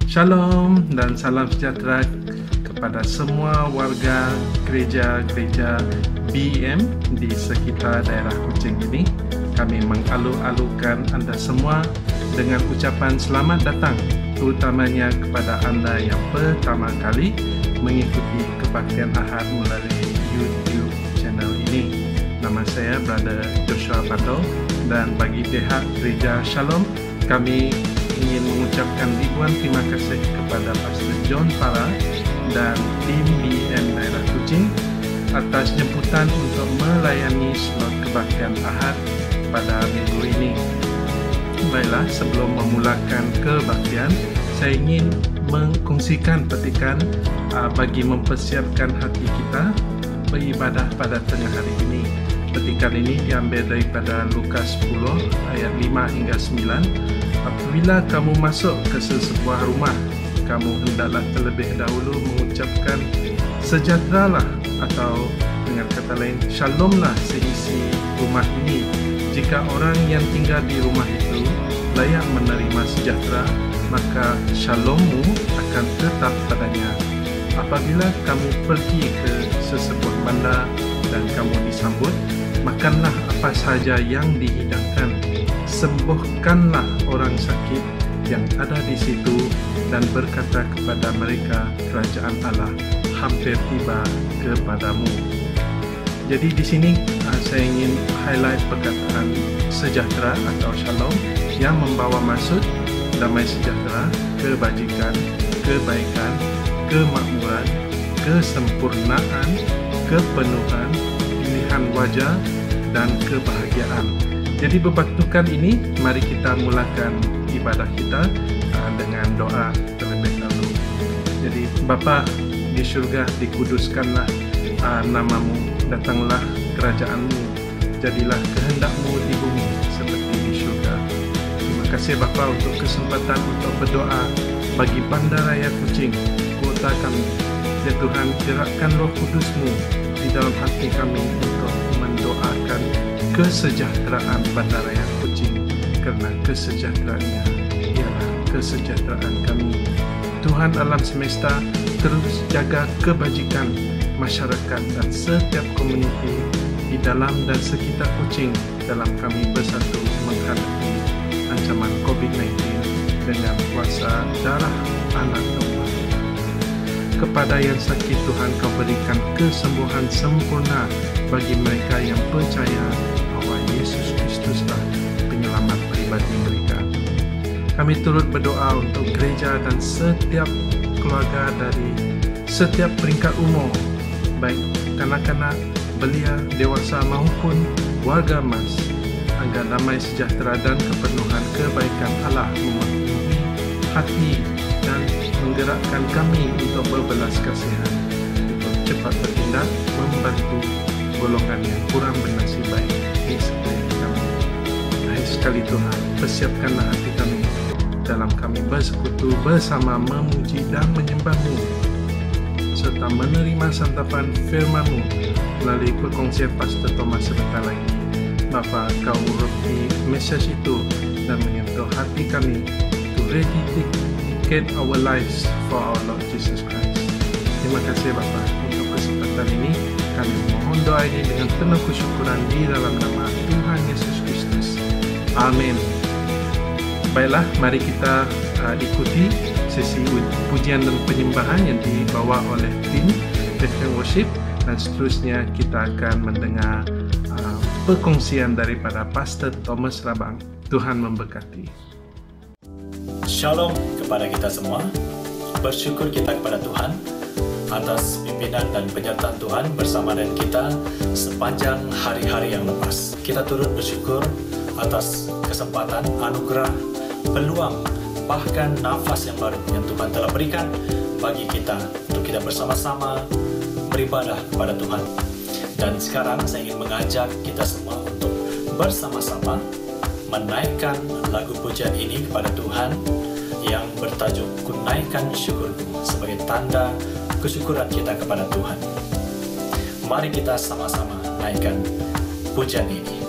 Shalom dan salam sejahtera kepada semua warga gereja-gereja BEM di sekitar daerah Kuching ini. Kami mengalu-alukan anda semua dengan ucapan selamat datang, terutamanya kepada anda yang pertama kali mengikuti kebaktian Ahad melalui YouTube channel ini. Nama saya Brother Joshua Pando, dan bagi pihak Gereja Shalom, kami ingin mengucapkan ribuan terima kasih kepada Pastor John Farah dan tim BEM daerah Kuching atas jemputan untuk melayani slot kebaktian Ahad pada minggu ini. Baiklah, sebelum memulakan kebaktian, saya ingin mengkongsikan petikan bagi mempersiapkan hati kita beribadah pada tengah hari ini. Petikan ini diambil daripada Lukas 10 ayat 5 hingga 9. Apabila kamu masuk ke sesebuah rumah, kamu hendaklah terlebih dahulu mengucapkan sejahteralah, atau dengan kata lain, shalomlah seisi rumah ini. Jika orang yang tinggal di rumah itu layak menerima sejahtera, maka shalommu akan tetap padanya. Apabila kamu pergi ke sesebuah bandar dan kamu disambut, makanlah apa sahaja yang dihidangkan. Sembuhkanlah orang sakit yang ada di situ dan berkata kepada mereka, kerajaan Allah hampir tiba kepadamu. Jadi di sini saya ingin highlight perkataan sejahtera atau shalom yang membawa maksud damai sejahtera, kebajikan, kebaikan, kemakmuran, kesempurnaan, kepenuhan, pilihan wajah, dan kebahagiaan. Jadi berpatukan ini, mari kita mulakan ibadah kita dengan doa terlebih dahulu. Jadi Bapa di syurga, dikuduskanlah namamu, datanglah kerajaanmu, jadilah kehendakmu di bumi seperti di syurga. Terima kasih Bapa untuk kesempatan untuk berdoa bagi Bandaraya Kuching, kota kami. Ya Tuhan, gerakkan Roh Kudus-Mu di dalam hati kami untuk mendoakan kesejahteraan Bandaraya Kuching, karena kesejahteraannya ialah kesejahteraan kami. Tuhan alam semesta, terus jaga kebajikan masyarakat dan setiap komuniti di dalam dan sekitar Kuching dalam kami bersatu menghadapi ancaman COVID-19 dengan kuasa darah anak domba. Kepada yang sakit, Tuhan, kau berikan kesembuhan sempurna bagi mereka yang percaya bahwa Yesus Kristuslah penyelamat pribadi mereka. Kami turut berdoa untuk gereja dan setiap keluarga dari setiap peringkat umur, baik kanak-kanak, belia, dewasa maupun warga emas, agar damai sejahtera dan kepenuhan kebaikan Allah memenuhi hati dan menggerakkan kami untuk berbelas kasihan, untuk cepat bertindak membantu golongan yang kurang bernasib baik di sekeliling kami. Akhir sekali Tuhan, persiapkanlah hati kami dalam kami bersekutu bersama memuji dan menyembah-Mu, serta menerima santapan firman-Mu melalui perkongsian Pastor Thomas sebentar lagi. Bapa, kau urti mesej itu dan menyentuh hati kami to rededicate our lives for our Lord Jesus Christ. Terima kasih Bapa untuk kesempatan ini. Kami mohon doa ini dengan penuh kesyukuran di dalam nama Tuhan Yesus Kristus. Amin. Baiklah, mari kita ikuti sesi pujian dan penyembahan yang dibawa oleh tim Christian Worship, dan seterusnya kita akan mendengar perkongsian daripada Pastor Thomas Rabang. Tuhan memberkati. Shalom kepada kita semua. Bersyukur kita kepada Tuhan atas pimpinan dan penyertaan Tuhan bersama dengan kita sepanjang hari-hari yang lepas. Kita turut bersyukur atas kesempatan, anugerah, peluang, bahkan nafas yang baru yang Tuhan telah berikan bagi kita untuk kita bersama-sama beribadah kepada Tuhan. Dan sekarang saya ingin mengajak kita semua untuk bersama-sama menaikkan lagu pujian ini kepada Tuhan yang bertajuk Kunaikan Syukurku, sebagai tanda kesyukuran kita kepada Tuhan. Mari kita sama-sama naikkan pujian ini.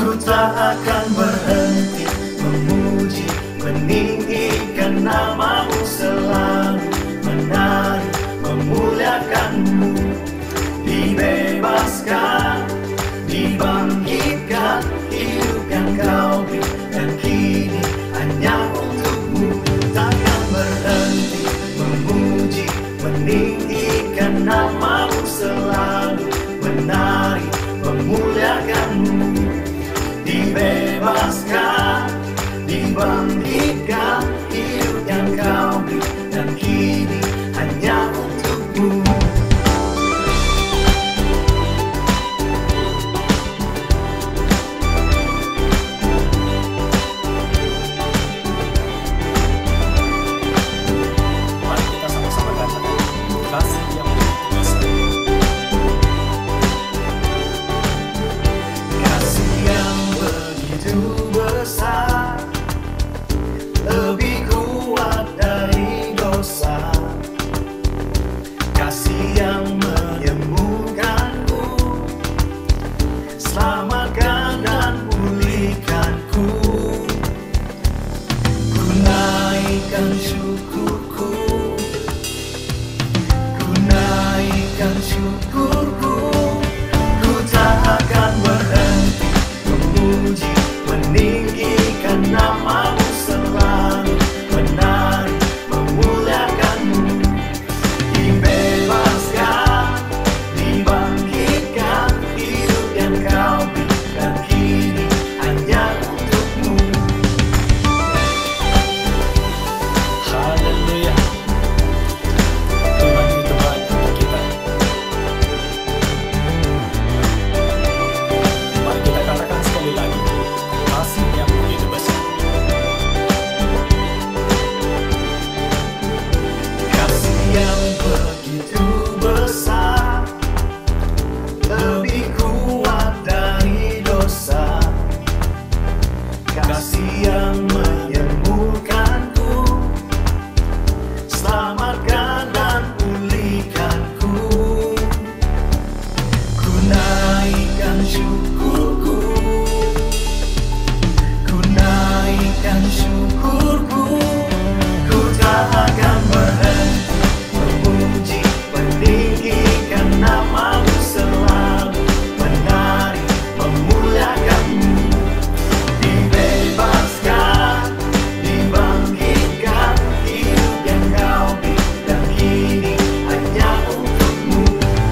Ku tak akan berhenti memuji, meninggikan nama-Mu, selalu menari, memuliakan-Mu. Dibebaskan, dibangkitkan, hidup yang Kau beri, dan kini hanya untuk-Mu. Takkan berhenti memuji, meninggikan nama-Mu, selalu menari, memuliakan-Mu. Dibebaskan, dibangkitkan, hidup yang Kau beri, dan kini hanya untuk-Mu. Mari kita sama-sama katakan, kasih yang begitu besar. Kasih yang begitu besar, lebih kuat dari dosa. Kasih yang menyembuhkanku, selamatkan dan pulihkanku. Ku naikkan syukurku, ku naikkan syukurku. Ku tak akan berhenti memuji, meninggikan nama-Mu, selalu menari, memuliakan-Mu. Dibebaskan, dibangkitkan, hidup yang Kau beri, dan kini hanya untuk-Mu. Haleluya. Tuhan itu baik untuk kita. Mari kita katakan sekali lagi, kasih yang begitu besar. Kasih yang begitu besar, lebih kuat dari dosa. Kasih yang menyembuhkanku, selamatkan dan pulihkanku. Ku naikkan syukurku, ku naikkan syukurku. Ku tak akan berhenti memuji, meninggikan nama-Mu, selalu menari, memuliakan-Mu. Dibebaskan, dibangkitkan, hidup yang Kau beri, dan kini hanya untuk-Mu.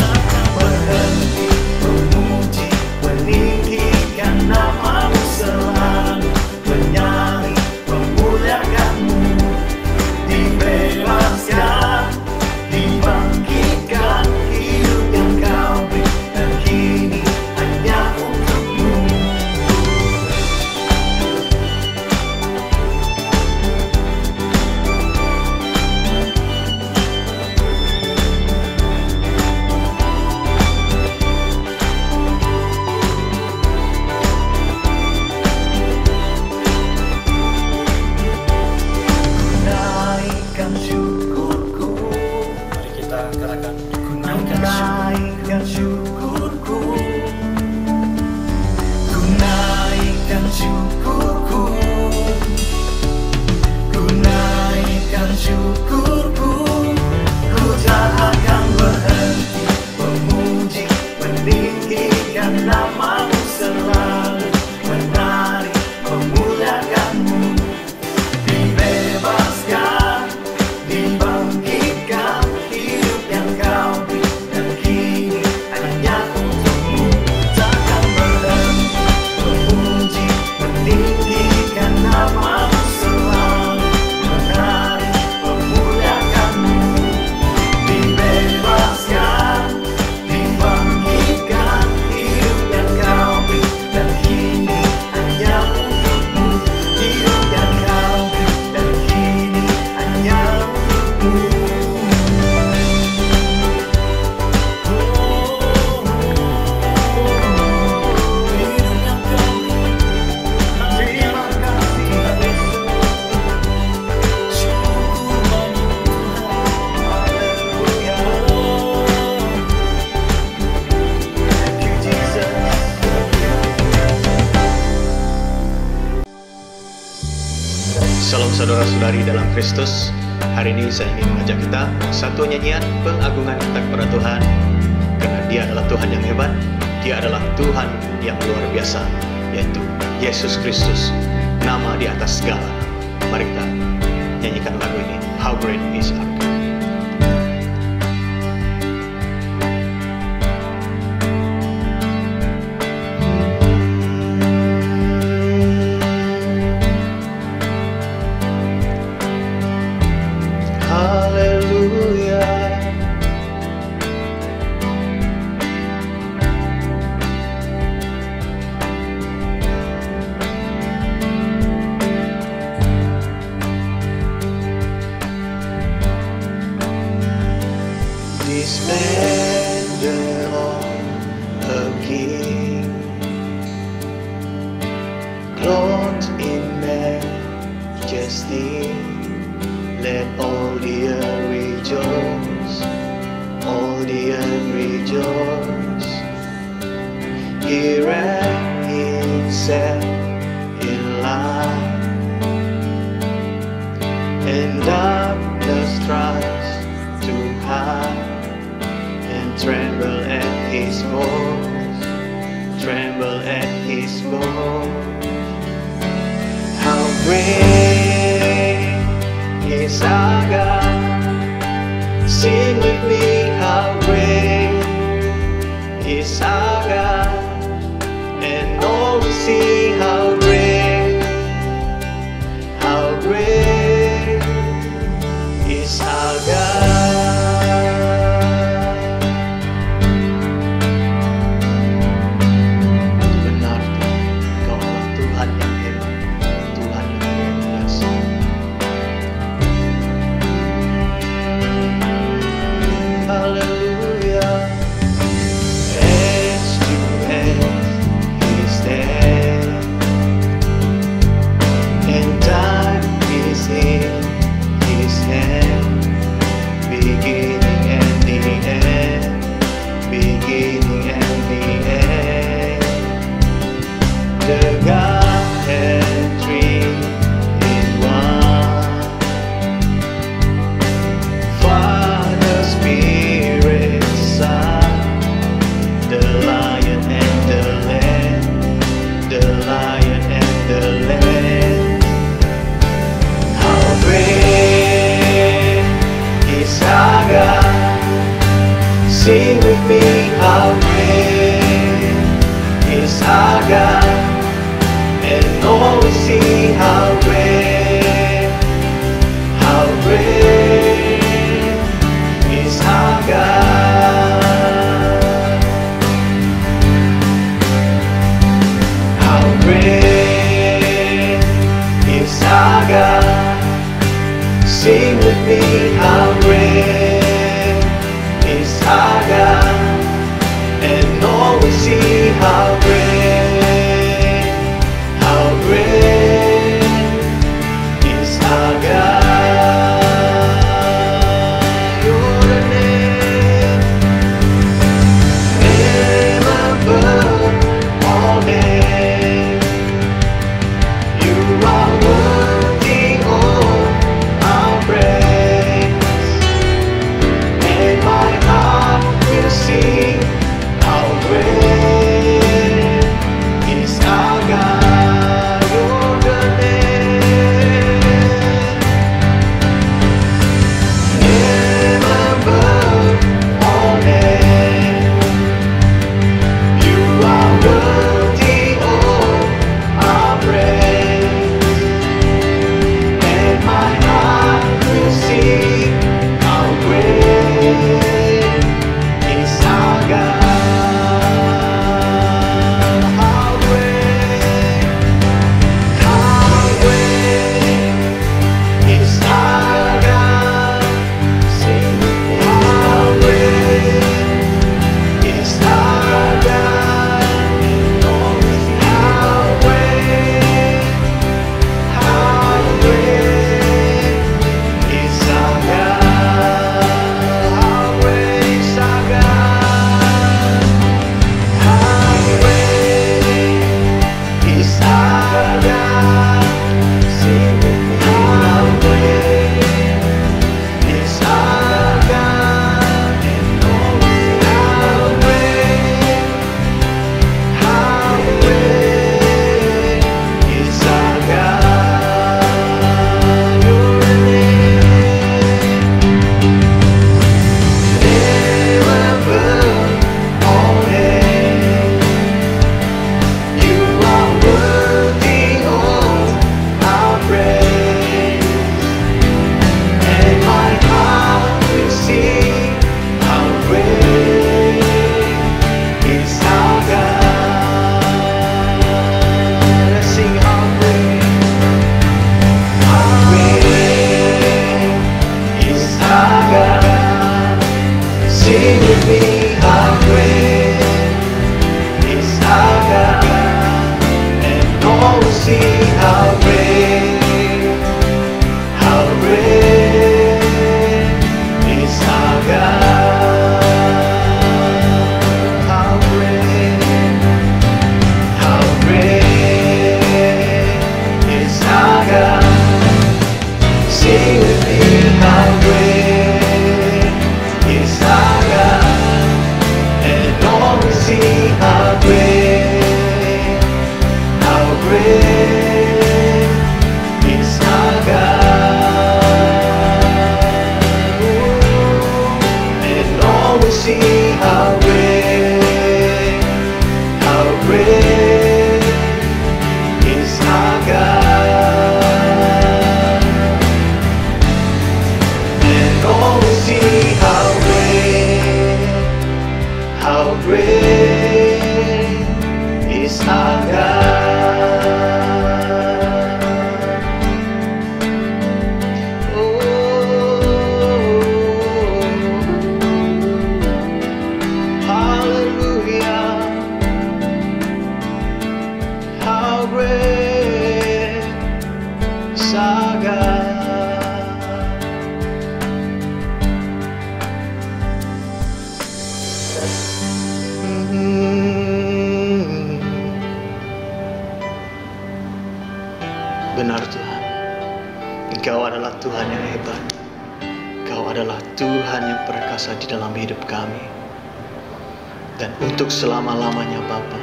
Takkan berhenti memuji, meninggikan nama-Mu, selalu menari, memuliakan-Mu. Dibebaskan, dibangkitkan, hidup yang Kau beri, dan kini hanya untuk-Mu. Naikkan syukurku, Mari kita katakan, ku naikkan syukurku, ku naikkan syukurku, ku naikkan syukurku. Ku tak akan berhenti memuji, meninggikan nama-Mu, selalu menari, memuliakan-Mu. Dibebaskan, dibangkitkan, hidup yang Kau beri, dan kini hanya untuk-Mu. Takkan berhenti memuji, meninggikan nama-Mu, selalu menari, memuliakan-Mu. Dibebaskan, dibangkitkan, hidup yang Kau Salam saudara-saudari dalam Kristus. Hari ini saya ingin mengajak kita satu nyanyian pengagungan kita kepada Tuhan, karena Dia adalah Tuhan yang hebat, Dia adalah Tuhan yang luar biasa, yaitu Yesus Kristus, nama di atas segala. Mari kita nyanyikan lagu ini, How Great Is Our God. Splendor of a king, clothed in majesty, let all the earth rejoice, all the earth rejoice. He wrapped himself in light, and darkness tries to hide. Tremble at His voice, tremble at His voice. How great is our God? Sing with me, how great is our God, and all will see how great is our God. Sing with me, how great is our God, and all will see how great is our God. How great is our God. Sing with me, how great is our God, and all will see how great is our God. You're the name above all names. You are worthy of our praise. Benar Tuhan, Engkau adalah Tuhan yang hebat. Engkau adalah Tuhan yang perkasa di dalam hidup kami. Dan untuk selama-lamanya Bapa,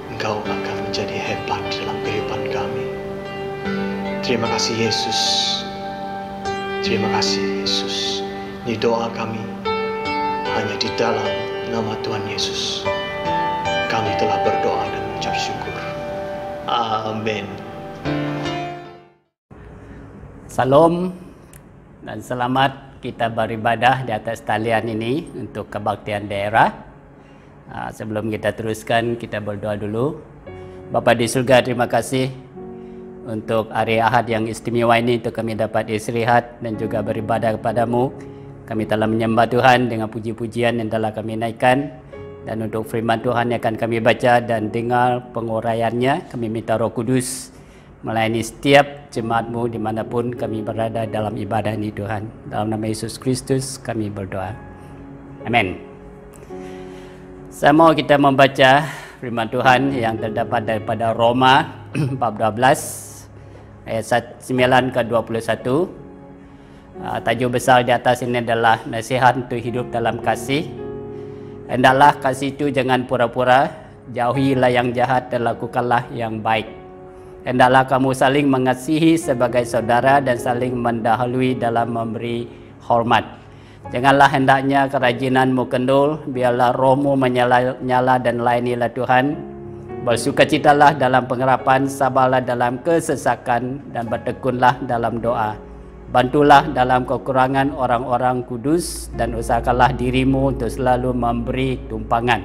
Engkau akan menjadi hebat di dalam kehidupan kami. Terima kasih Yesus. Terima kasih Yesus. Ini doa kami hanya di dalam nama Tuhan Yesus. Kami telah berdoa dan mengucap syukur. Amin. Salam dan selamat kita beribadah di atas talian ini untuk kebaktian daerah. Sebelum kita teruskan, kita berdoa dulu. Bapa di surga, terima kasih untuk hari Ahad yang istimewa ini untuk kami dapat istirahat dan juga beribadah kepadamu. Kami telah menyembah Tuhan dengan puji-pujian yang telah kami naikkan. Dan untuk firman Tuhan yang akan kami baca dan dengar penguraiannya, kami minta Roh Kudus melayani setiap jemaatmu dimanapun kami berada dalam ibadah ini Tuhan. Dalam nama Yesus Kristus kami berdoa. Amin. Saya mau kita membaca firman Tuhan yang terdapat daripada Roma bab 12 ayat 9 ke 21. Tajuk besar di atas ini adalah nasihat untuk hidup dalam kasih. Hendaklah kasih itu jangan pura-pura, jauhilah yang jahat dan lakukanlah yang baik. Hendaklah kamu saling mengasihi sebagai saudara dan saling mendahului dalam memberi hormat. Janganlah hendaknya kerajinanmu kendul, biarlah rohmu menyala-nyala dan layanilah Tuhan. Bersukacitalah dalam pengharapan, sabarlah dalam kesesakan dan bertekunlah dalam doa. Bantulah dalam kekurangan orang-orang kudus dan usahakanlah dirimu untuk selalu memberi tumpangan.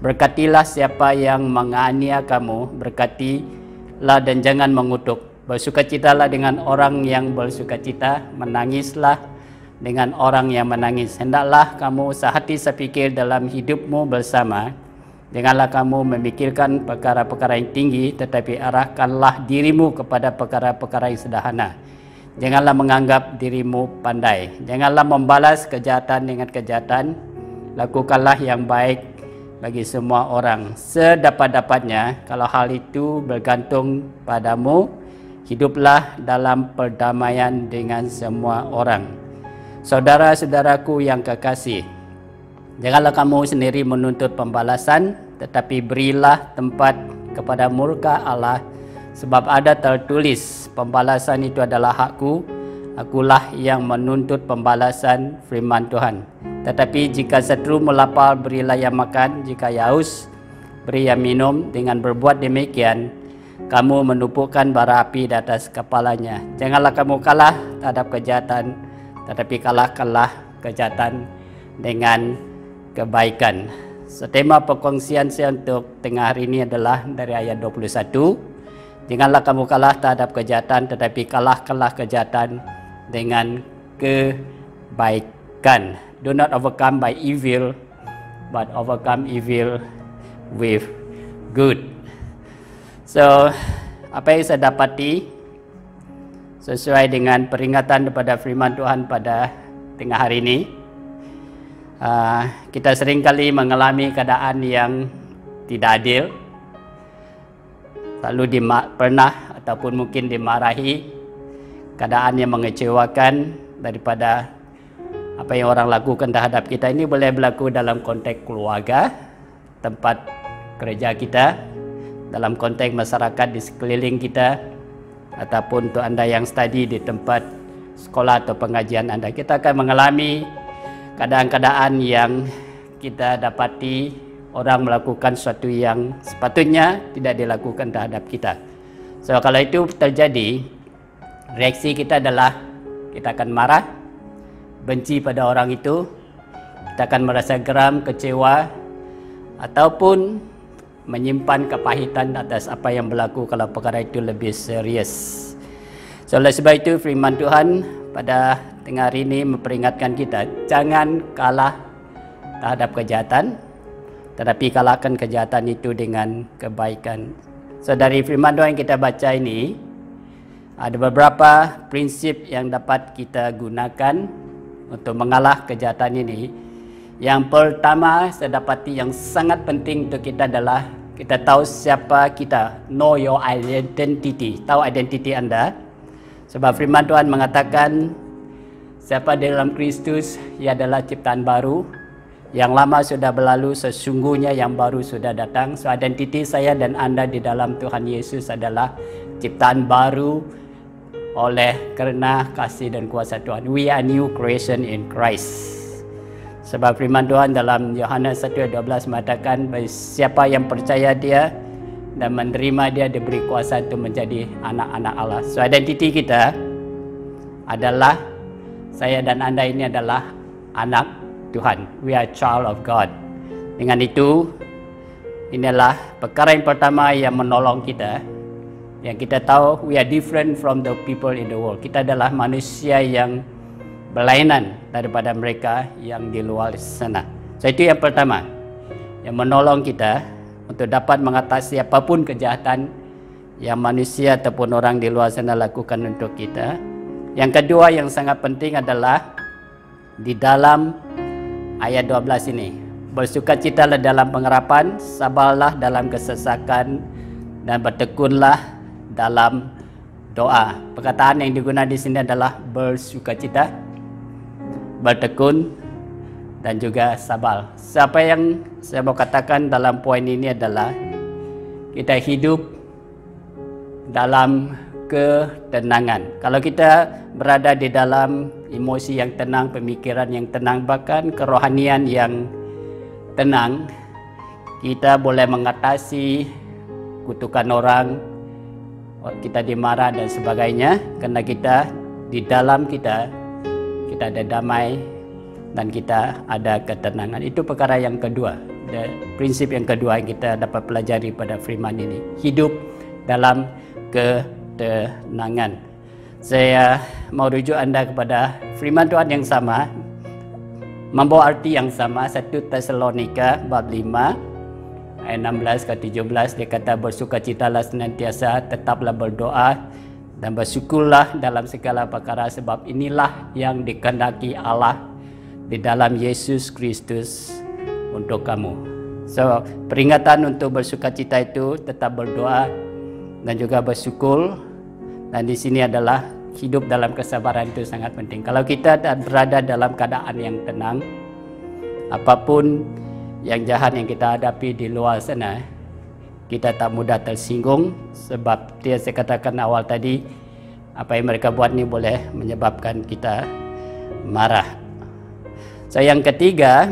Berkatilah siapa yang menganiaya kamu, berkatilah dan jangan mengutuk. Bersukacitalah dengan orang yang bersukacita, menangislah dengan orang yang menangis. Hendaklah kamu sehati sepikir dalam hidupmu bersama. Janganlah kamu memikirkan perkara-perkara yang tinggi, tetapi arahkanlah dirimu kepada perkara-perkara yang sederhana. Janganlah menganggap dirimu pandai. Janganlah membalas kejahatan dengan kejahatan. Lakukanlah yang baik bagi semua orang sedapat-dapatnya. Kalau hal itu bergantung padamu, hiduplah dalam perdamaian dengan semua orang. Saudara-saudaraku yang kekasih, janganlah kamu sendiri menuntut pembalasan, tetapi berilah tempat kepada murka Allah, sebab ada tertulis, pembalasan itu adalah hakku, akulah yang menuntut pembalasan, firman Tuhan. Tetapi jika seteru melapar, berilah yang makan, jika haus, beri yang minum. Dengan berbuat demikian, kamu menumpukan bara api di atas kepalanya. Janganlah kamu kalah terhadap kejahatan, tetapi kalahkanlah kejahatan dengan kebaikan. Tema perkongsian saya untuk tengah hari ini adalah dari ayat 21. Janganlah kamu kalah terhadap kejahatan, tetapi kalahkanlah kejahatan dengan kebaikan. Do not overcome by evil, but overcome evil with good. So, apa yang saya dapati sesuai dengan peringatan daripada firman Tuhan pada tengah hari ini, kita seringkali mengalami keadaan yang tidak adil, selalu pernah ataupun mungkin dimarahi, keadaan yang mengecewakan daripada apa yang orang lakukan terhadap kita. Ini boleh berlaku dalam konteks keluarga, tempat kerja kita, dalam konteks masyarakat di sekeliling kita, ataupun untuk anda yang study di tempat sekolah atau pengajian anda. Kita akan mengalami keadaan-keadaan yang kita dapati orang melakukan sesuatu yang sepatutnya tidak dilakukan terhadap kita. So, kalau itu terjadi, reaksi kita adalah kita akan marah, benci pada orang itu, kita akan merasa geram, kecewa, ataupun menyimpan kepahitan atas apa yang berlaku kalau perkara itu lebih serius. So, oleh sebab itu firman Tuhan pada tengah hari ini memperingatkan kita, jangan kalah terhadap kejahatan, tetapi kalahkan kejahatan itu dengan kebaikan. So, dari firman Tuhan yang kita baca ini, ada beberapa prinsip yang dapat kita gunakan untuk mengalah kejahatan ini. Yang pertama saya dapati yang sangat penting untuk kita adalah Kita tahu siapa kita. Know your identity. Tahu identiti Anda. Sebab firman Tuhan mengatakan, siapa di dalam Kristus, ia adalah ciptaan baru. Yang lama sudah berlalu, sesungguhnya yang baru sudah datang. So, identiti saya dan Anda di dalam Tuhan Yesus adalah ciptaan baru oleh kerana kasih dan kuasa Tuhan. We are new creation in Christ. Sebab firman Tuhan dalam Yohanes 1:12 mengatakan, siapa yang percaya dia dan menerima dia diberi kuasa untuk menjadi anak-anak Allah. So, identiti kita adalah, saya dan Anda ini adalah anak Tuhan. We are child of God. Dengan itu, inilah perkara yang pertama yang menolong kita. Yang kita tahu, we are different from the people in the world. Kita adalah manusia yang berlainan daripada mereka yang di luar sana. So, itu yang pertama, yang menolong kita untuk dapat mengatasi apapun kejahatan yang manusia ataupun orang di luar sana lakukan untuk kita. Yang kedua yang sangat penting adalah di dalam ayat 12 ini, bersukacitalah dalam pengharapan, sabarlah dalam kesesakan, dan bertekunlah dalam doa. Perkataan yang digunakan di sini adalah bersukacita, bertekun, dan juga sabar. Siapa yang saya mau katakan dalam poin ini adalah kita hidup dalam ketenangan. Kalau kita berada di dalam emosi yang tenang, pemikiran yang tenang, bahkan kerohanian yang tenang, kita boleh mengatasi kutukan orang, kita dimarah dan sebagainya, karena kita di dalam kita ada damai dan kita ada ketenangan. Itu perkara yang kedua, prinsip yang kedua yang kita dapat pelajari pada firman ini, hidup dalam ketenangan. Saya mau rujuk Anda kepada firman Tuhan yang sama, membawa arti yang sama. 1 Tesalonika bab 5 ayat 16 ke 17, dia kata, bersukacitalah senantiasa, tetaplah berdoa dan bersyukurlah dalam segala perkara, sebab inilah yang dikehendaki Allah di dalam Yesus Kristus untuk kamu. So, peringatan untuk bersukacita itu tetap berdoa dan juga bersyukur. Dan di sini adalah hidup dalam kesabaran itu sangat penting. Kalau kita berada dalam keadaan yang tenang, apapun yang jahat yang kita hadapi di luar sana, kita tak mudah tersinggung. Sebab dia saya katakan awal tadi, apa yang mereka buat ni boleh menyebabkan kita marah. So, yang ketiga,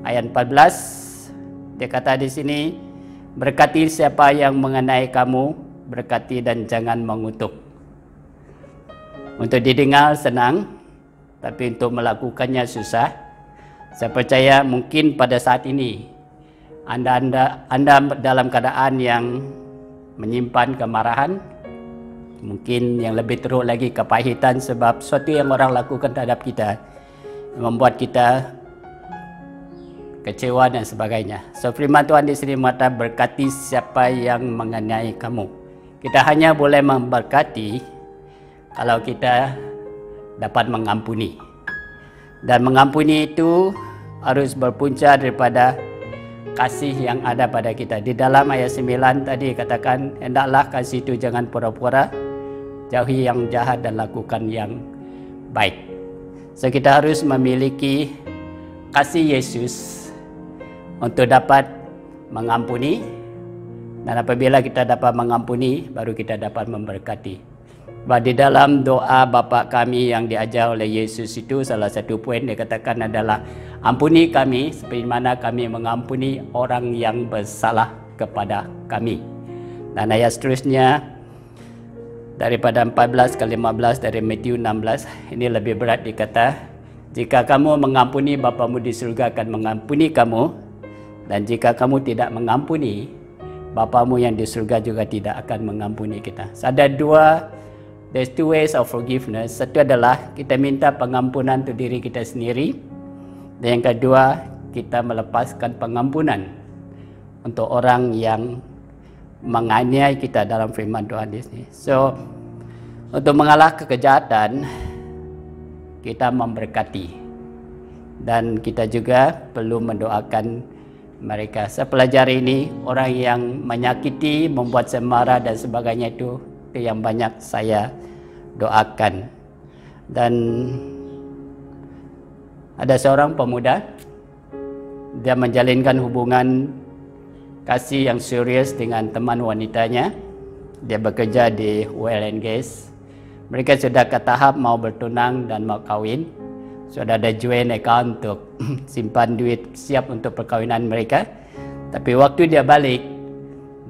ayat 14, dia kata di sini, berkati siapa yang mengenai kamu, berkati dan jangan mengutuk. Untuk didengar senang, tapi untuk melakukannya susah. Saya percaya mungkin pada saat ini Anda dalam keadaan yang menyimpan kemarahan, mungkin yang lebih teruk lagi kepahitan, sebab sesuatu yang orang lakukan terhadap kita membuat kita kecewa dan sebagainya. So, firman Tuhan di sini mengatakan, berkati siapa yang menganiaya kamu. Kita hanya boleh memberkati kalau kita dapat mengampuni. Dan mengampuni itu harus berpunca daripada kasih yang ada pada kita. Di dalam ayat 9 tadi katakan, hendaklah kasih itu jangan pura-pura, jauhi yang jahat dan lakukan yang baik. So, kita harus memiliki kasih Yesus untuk dapat mengampuni. Dan apabila kita dapat mengampuni, baru kita dapat memberkati. Bahwa di dalam doa Bapa kami yang diajar oleh Yesus itu, salah satu poin dia katakan adalah, ampuni kami seperti mana kami mengampuni orang yang bersalah kepada kami. Dan ayat seterusnya daripada 14 ke 15 dari Matius 16, ini lebih berat, dikata, jika kamu mengampuni, Bapamu di surga akan mengampuni kamu, dan jika kamu tidak mengampuni, Bapamu yang di surga juga tidak akan mengampuni kita. So, there's two ways of forgiveness. Satu adalah kita minta pengampunan untuk diri kita sendiri, dan yang kedua, kita melepaskan pengampunan untuk orang yang menganiaya kita dalam firman Tuhan di sini. So, untuk mengalahkan kejahatan, kita memberkati, dan kita juga perlu mendoakan mereka. Saya pelajari ini, orang yang menyakiti, membuat cemara dan sebagainya itu yang banyak saya doakan. Dan ada seorang pemuda, dia menjalinkan hubungan kasih yang serius dengan teman wanitanya. Dia bekerja di oil and gas. Mereka sudah ke tahap mau bertunang dan mau kawin. Sudah ada joint account untuk simpan duit siap untuk perkawinan mereka. Tapi waktu dia balik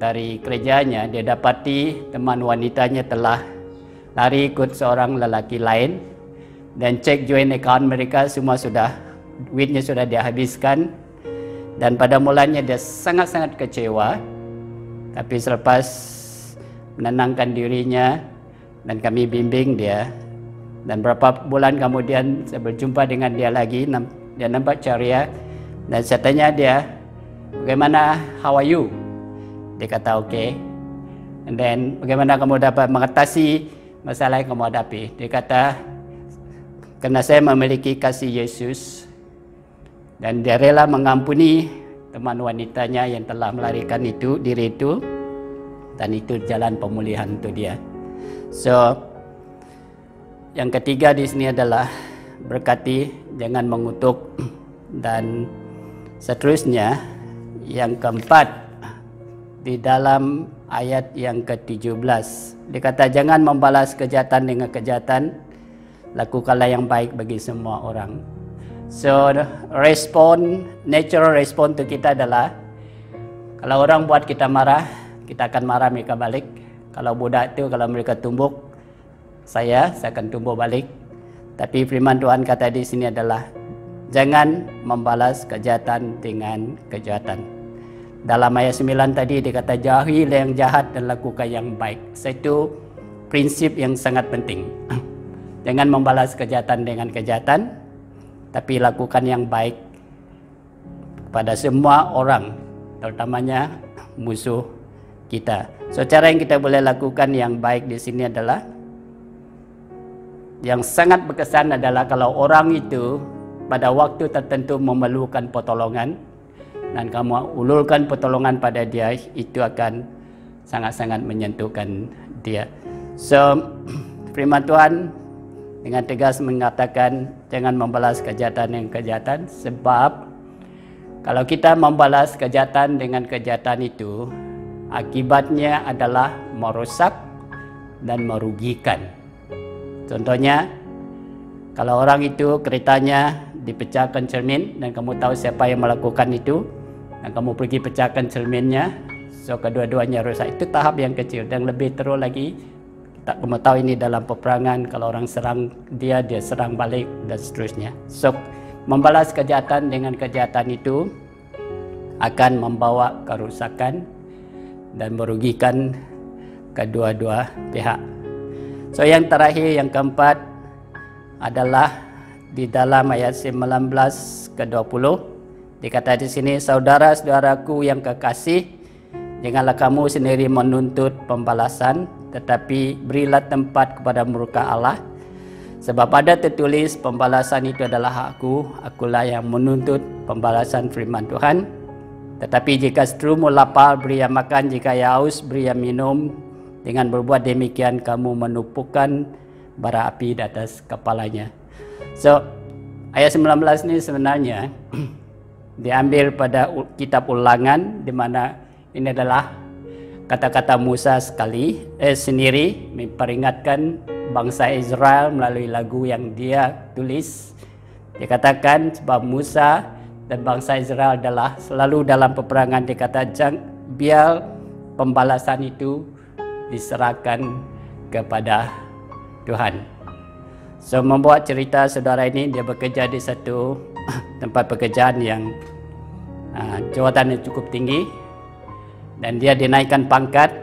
dari kerjanya, dia dapati teman wanitanya telah lari ikut seorang lelaki lain. Dan cek joint account mereka semua sudah, duitnya sudah dihabiskan. Dan pada mulanya dia sangat-sangat kecewa. Tapi selepas menenangkan dirinya dan kami bimbing dia, dan berapa bulan kemudian saya berjumpa dengan dia lagi, dia nampak ceria, dan saya tanya dia, bagaimana, how are you? Dia kata okay. And then bagaimana kamu dapat mengatasi masalah yang kamu hadapi? Dia kata, karena saya memiliki kasih Yesus, dan dia rela mengampuni teman wanitanya yang telah melarikan diri itu, dan itu jalan pemulihan untuk dia. So, yang ketiga di sini adalah berkati, jangan mengutuk, dan seterusnya. Yang keempat, di dalam ayat yang ke-17, dikata jangan membalas kejahatan dengan kejahatan, lakukanlah yang baik bagi semua orang. So, natural respon untuk kita adalah, kalau orang buat kita marah, kita akan marah mereka balik. Kalau budak itu, kalau mereka tumbuk, saya akan tumbuh balik. Tapi firman Tuhan kata di sini adalah jangan membalas kejahatan dengan kejahatan. Dalam ayat 9 tadi dikata jauhi yang jahat dan lakukan yang baik. Satu prinsip yang sangat penting. Jangan membalas kejahatan dengan kejahatan, tapi lakukan yang baik kepada semua orang, terutamanya musuh kita. So, cara yang kita boleh lakukan yang baik di sini adalah, yang sangat berkesan adalah kalau orang itu pada waktu tertentu memerlukan pertolongan dan kamu ulurkan pertolongan pada dia, itu akan sangat-sangat menyentuhkan dia. So, firman Tuhan dengan tegas mengatakan jangan membalas kejahatan dengan kejahatan, sebab kalau kita membalas kejahatan dengan kejahatan itu, akibatnya adalah merusak dan merugikan. Contohnya, kalau orang itu keretanya dipecahkan cermin dan kamu tahu siapa yang melakukan itu, dan kamu pergi pecahkan cerminnya, so kedua-duanya rusak. Itu tahap yang kecil. Dan lebih teruk lagi, kamu tahu ini dalam peperangan, kalau orang serang dia, dia serang balik dan seterusnya. So, membalas kejahatan dengan kejahatan itu akan membawa kerusakan dan merugikan kedua-dua pihak. So, yang terakhir, yang keempat adalah di dalam ayat 19 ke 20 dikata di sini, saudara-saudaraku yang kekasih, janganlah kamu sendiri menuntut pembalasan, tetapi berilah tempat kepada murka Allah, sebab ada tertulis pembalasan itu adalah hakku, akulah yang menuntut pembalasan, firman Tuhan. Tetapi jika seterumu lapar, beri ia makan, jika ia haus, beri ia minum. Dengan berbuat demikian kamu menumpukan bara api di atas kepalanya. So, ayat 19 ini sebenarnya diambil pada kitab Ulangan, di mana ini adalah kata-kata Musa sendiri memperingatkan bangsa Israel melalui lagu yang dia tulis. Dia katakan sebab Musa dan bangsa Israel adalah selalu dalam peperangan, dikata biar pembalasan itu diserahkan kepada Tuhan. So, membuat cerita saudara ini, dia bekerja di satu tempat pekerjaan yang jawatannya cukup tinggi, dan dia dinaikkan pangkat.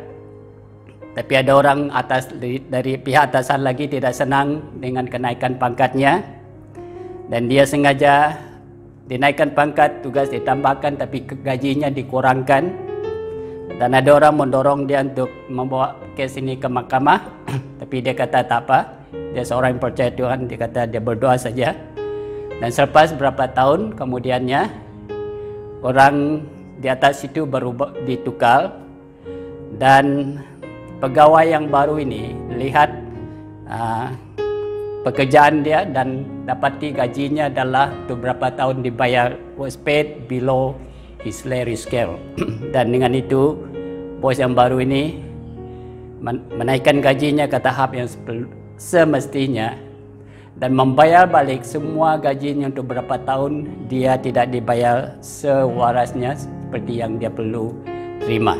Tapi ada orang atas dari pihak atasan lagi tidak senang dengan kenaikan pangkatnya, dan dia sengaja dinaikkan pangkat, tugas ditambahkan, tapi gajinya dikurangkan. Dan ada orang mendorong dia untuk membawa kes ini ke mahkamah, tapi dia kata tak apa, dia seorang yang percaya Tuhan, dia kata dia berdoa saja. Dan selepas berapa tahun kemudiannya, orang di atas itu berubah, ditukar, dan pegawai yang baru ini lihat pekerjaan dia dan dapati gajinya adalah beberapa tahun dibayar was paid below his salary scale. Dan dengan itu bos yang baru ini menaikkan gajinya ke tahap yang semestinya dan membayar balik semua gajinya untuk beberapa tahun. Dia tidak dibayar sewarasnya seperti yang dia perlu terima.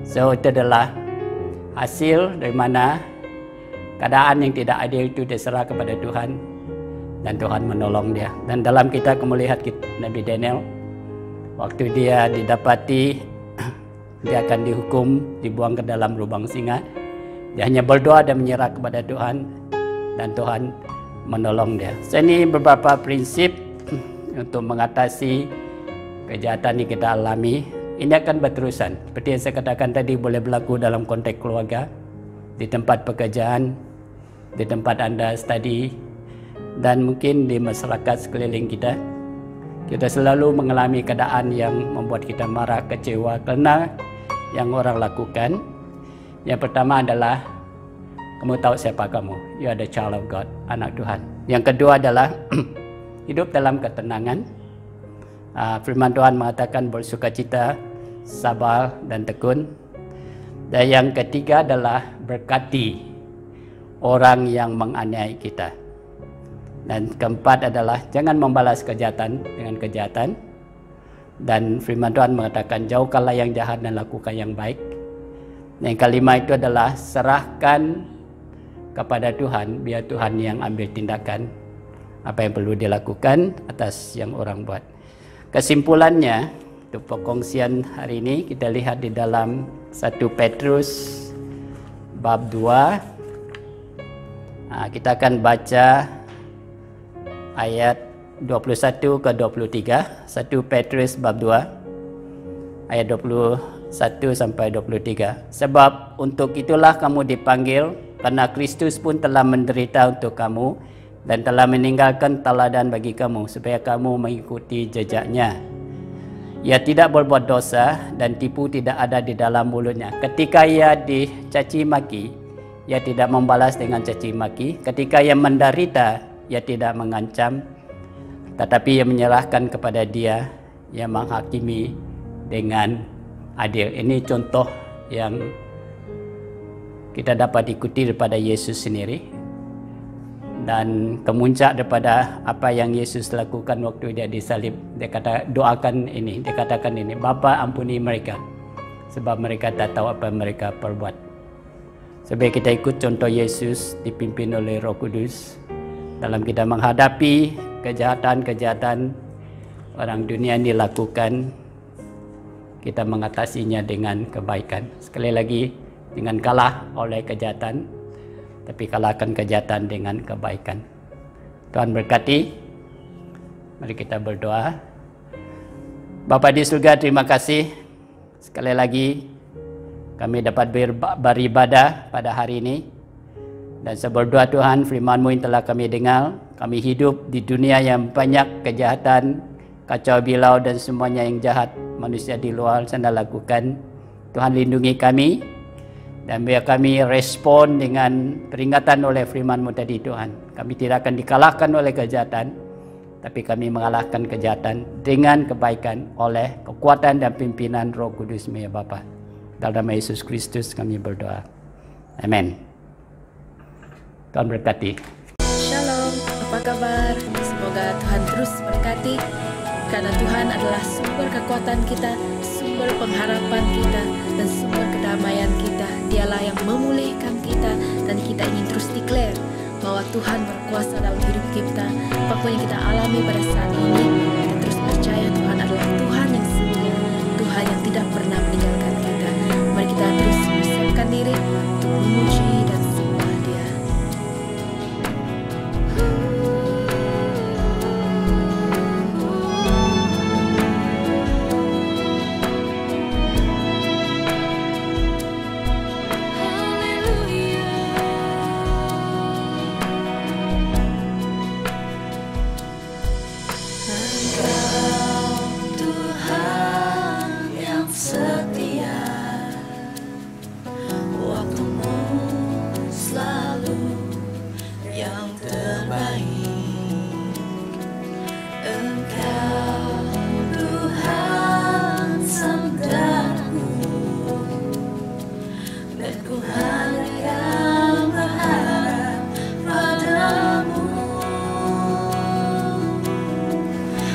So itu adalah hasil dari mana keadaan yang tidak adil itu diserah kepada Tuhan dan Tuhan menolong dia. Dan dalam kita melihat Nabi Daniel, waktu dia didapati dia akan dihukum, dibuang ke dalam lubang singa, dia hanya berdoa dan menyerah kepada Tuhan dan Tuhan menolong dia. So, ini beberapa prinsip untuk mengatasi kejahatan yang kita alami. Ini akan berterusan. Seperti yang saya katakan tadi, boleh berlaku dalam konteks keluarga, di tempat pekerjaan, di tempat Anda study, dan mungkin di masyarakat sekeliling kita. Kita selalu mengalami keadaan yang membuat kita marah, kecewa karena yang orang lakukan. Yang pertama adalah kamu tahu siapa kamu. You are the child of God, anak Tuhan. Yang kedua adalah hidup dalam ketenangan. Firman Tuhan mengatakan bersukacita, sabar dan tekun. Dan yang ketiga adalah berkati orang yang menganiaya kita. Dan keempat adalah jangan membalas kejahatan dengan kejahatan. Dan firman Tuhan mengatakan jauhkanlah yang jahat dan lakukan yang baik. Dan yang kelima itu adalah serahkan kepada Tuhan, biar Tuhan yang ambil tindakan apa yang perlu dilakukan atas yang orang buat. Kesimpulannya untuk perkongsian hari ini kita lihat di dalam 1 Petrus bab 2. Kita akan baca ayat 21 ke 23. 1 Petrus bab 2 ayat 21 sampai 23. Sebab untuk itulah kamu dipanggil, karena Kristus pun telah menderita untuk kamu dan telah meninggalkan teladan bagi kamu supaya kamu mengikuti jejaknya. Ia tidak berbuat dosa dan tipu tidak ada di dalam mulutnya. Ketika ia dicaci maki, ia tidak membalas dengan caci maki. Ketika ia menderita, ia tidak mengancam, tetapi ia menyerahkan kepada Dia yang menghakimi dengan adil. Ini contoh yang kita dapat ikuti daripada Yesus sendiri, dan kemuncak daripada apa yang Yesus lakukan waktu dia disalib. Dia kata doakan ini, dia katakan ini, Bapa ampuni mereka sebab mereka tak tahu apa yang mereka perbuat. Sebab kita ikut contoh Yesus dipimpin oleh Roh Kudus dalam kita menghadapi kejahatan-kejahatan orang dunia ini lakukan, kita mengatasinya dengan kebaikan. Sekali lagi, dengan kalah oleh kejahatan, tapi kalahkan kejahatan dengan kebaikan. Tuhan berkati. Mari kita berdoa. Bapa di surga, terima kasih sekali lagi kami dapat beribadah pada hari ini. Dan saya berdoa Tuhan, firman-Mu yang telah kami dengar, kami hidup di dunia yang banyak kejahatan, kacau bilau dan semuanya yang jahat manusia di luar sana lakukan. Tuhan lindungi kami. Dan biar kami respon dengan peringatan oleh firman-Mu tadi Tuhan. Kami tidak akan dikalahkan oleh kejahatan, tapi kami mengalahkan kejahatan dengan kebaikan oleh kekuatan dan pimpinan Roh Kudus-Mu ya Bapa. Dalam nama Yesus Kristus kami berdoa. Amin. Tuhan berkati. Shalom, apa kabar? Semoga Tuhan terus berkati, karena Tuhan adalah sumber kekuatan kita, sumber pengharapan kita, dan sumber kedamaian kita. Dialah yang memulihkan kita, dan kita ingin terus declare bahwa Tuhan berkuasa dalam hidup kita. Apapun yang kita alami pada saat ini, kita terus percaya Tuhan adalah Tuhan yang setia, Tuhan yang tidak pernah meninggalkan kita. Mari kita terus mempersiapkan diri untuk memuji dan sembah Dia. Engkau Tuhan setia, waktumu selalu yang terbaik. Engkau Tuhan sementaraku, dan ku hanya berharap padamu.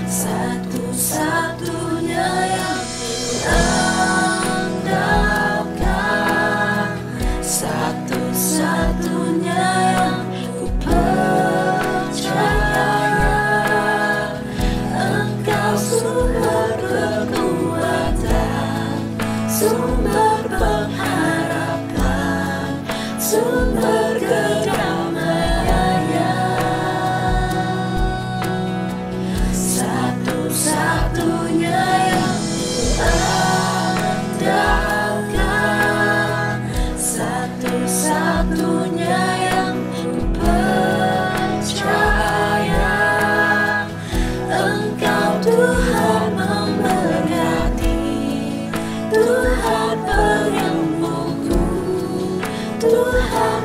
Satu-satunya yang andalkan, satu-satunya yang ku percaya. Engkau sumber kekuatan, sumber pengharapan, sumber kedamaian. Satu-satunya yang andalkan, satu-satunya yang ku percaya. Engkau Tuhan memberkati, Tuhan penyembuhku, Tuhan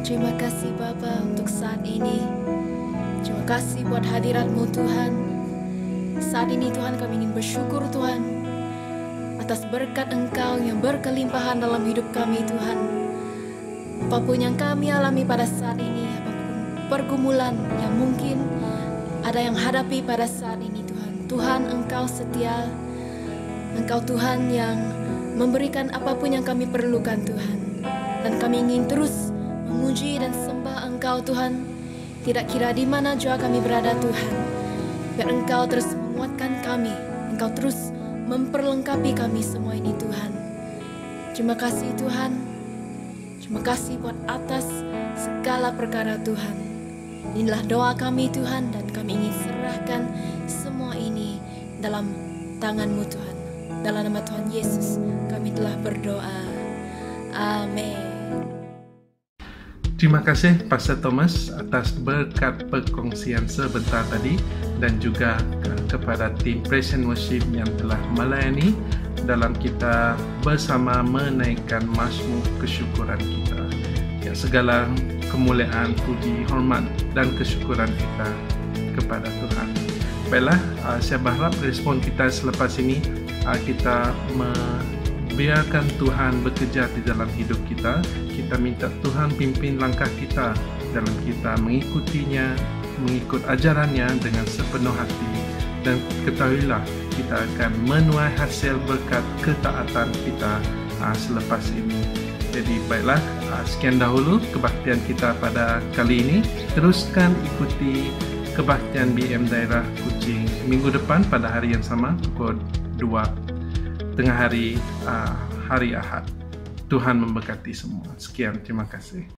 Terima kasih Bapa untuk saat ini. Terima kasih buat hadirat-Mu Tuhan. Saat ini Tuhan kami ingin bersyukur Tuhan atas berkat Engkau yang berkelimpahan dalam hidup kami Tuhan. Apapun yang kami alami pada saat ini, apapun pergumulan yang mungkin ada yang hadapi pada saat ini Tuhan. Tuhan Engkau setia. Engkau Tuhan yang memberikan apapun yang kami perlukan Tuhan. Dan kami ingin terus memuji dan sembah Engkau Tuhan. Tidak kira di mana jua kami berada Tuhan. Biar Engkau terus menguatkan kami. Engkau terus memperlengkapi kami semua ini Tuhan. Terima kasih Tuhan. Terima kasih buat atas segala perkara Tuhan. Inilah doa kami Tuhan, dan kami ingin serahkan semua ini dalam tangan-Mu Tuhan. Dalam nama Tuhan Yesus kami telah berdoa. Amin. Terima kasih Pastor Thomas atas berkat perkongsian sebentar tadi, dan juga kepada tim Praise and Worship yang telah melayani dalam kita bersama menaikkan mazmur kesyukuran kita. Ya, segala kemuliaan, puji, hormat dan kesyukuran kita kepada Tuhan. Baiklah, saya berharap respon kita selepas ini kita biarkan Tuhan bekerja di dalam hidup kita. Kita minta Tuhan pimpin langkah kita dalam kita mengikutinya, mengikut ajarannya dengan sepenuh hati. Dan ketahuilah, kita akan menuai hasil berkat ketaatan kita selepas ini. Jadi baiklah, sekian dahulu kebaktian kita pada kali ini. Teruskan ikuti kebaktian BM Daerah Kuching minggu depan pada hari yang sama, pukul 2 tengah hari, hari Ahad. Tuhan memberkati semua. Sekian, terima kasih.